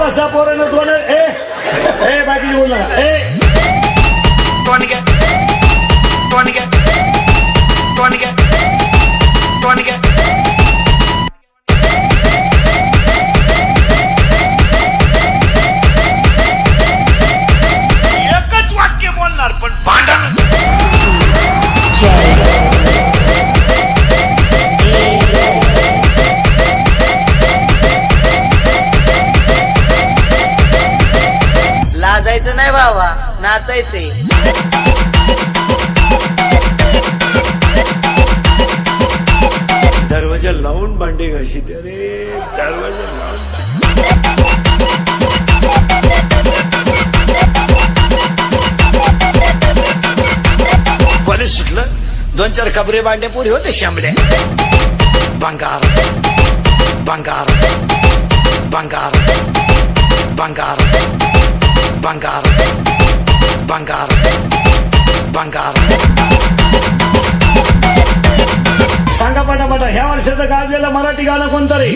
बसा पोरांनो दोन ए बाकी बोल नका एकच वाक्य बोलणार पण भांडण लाजायचं नाही बाबा, नाचायचंय. दरवाजा लावून भांडे घाशी दे रे, दरवाजा लावून. कॉलेज सुटलं, 2-4 कबरे बांडे पुरी होते शांबड्या. बंगार बंगार बंगार बंगार बंगार बंगार बंगार. सांगा पटापटा ह्या वर्षाचं गाजलेलं मराठी गाणं कोणतं रे?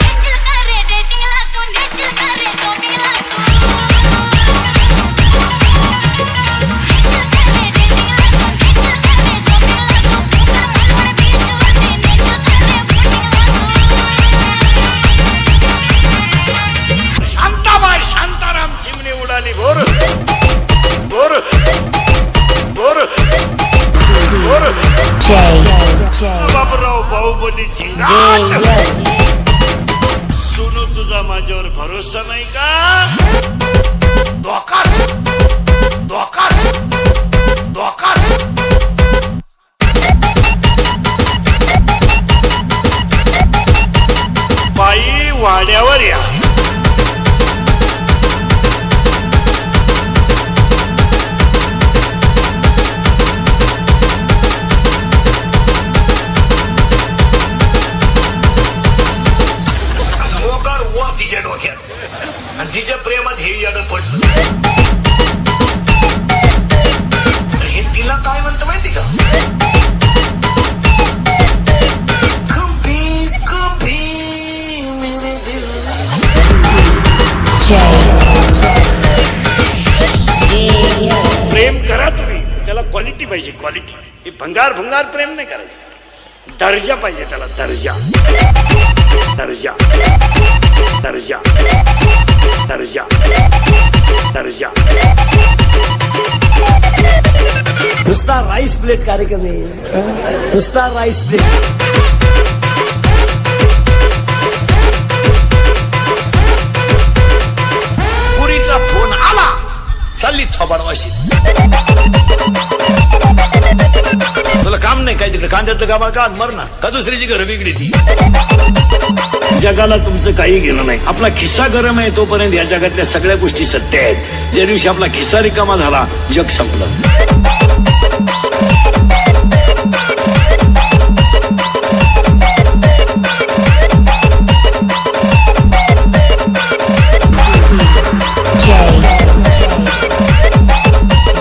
शांताबाई शांताराम चिमणी उडाली बोर बोर बोर बोर. बाबूराव बाहुबली झिंगाट. सोनू तुझा माझ्यावर भरोसा नाही का? धोकाच धोकाच धोकाच. बाई वाड्यावर या. तिच्या डोक्यात आणि तिच्या प्रेमात हे यादं पडलं. हे तिला काय म्हणतं माहिती का? कभी कभी मेरे दिल प्रेम करा तुम्ही, त्याला क्वालिटी पाहिजे, क्वालिटी. हे भंगार भंगार प्रेम नाही करायचं, दर्जा पाहिजे त्याला, दर्जा दर्जा दर्जा दर्जा दर्जा. नुसता राईस प्लेट कार्यक्रम आहे, नुसता राईस प्लेट. पुरीचा फोन आला, चालली थोबाडवाशी. तुला काम नाही काय तिकडे? कांद्यातलं कामाला का मर ना का? दुसरीची घर वेगळी ती. जगाला तुमचं काही घेणं नाही. आपला खिस्सा गरम आहे तोपर्यंत या जगातल्या सगळ्या गोष्टी सत्य आहेत. ज्या दिवशी आपला खिस्सा रिकामा झाला, जग संपलं.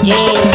Jay.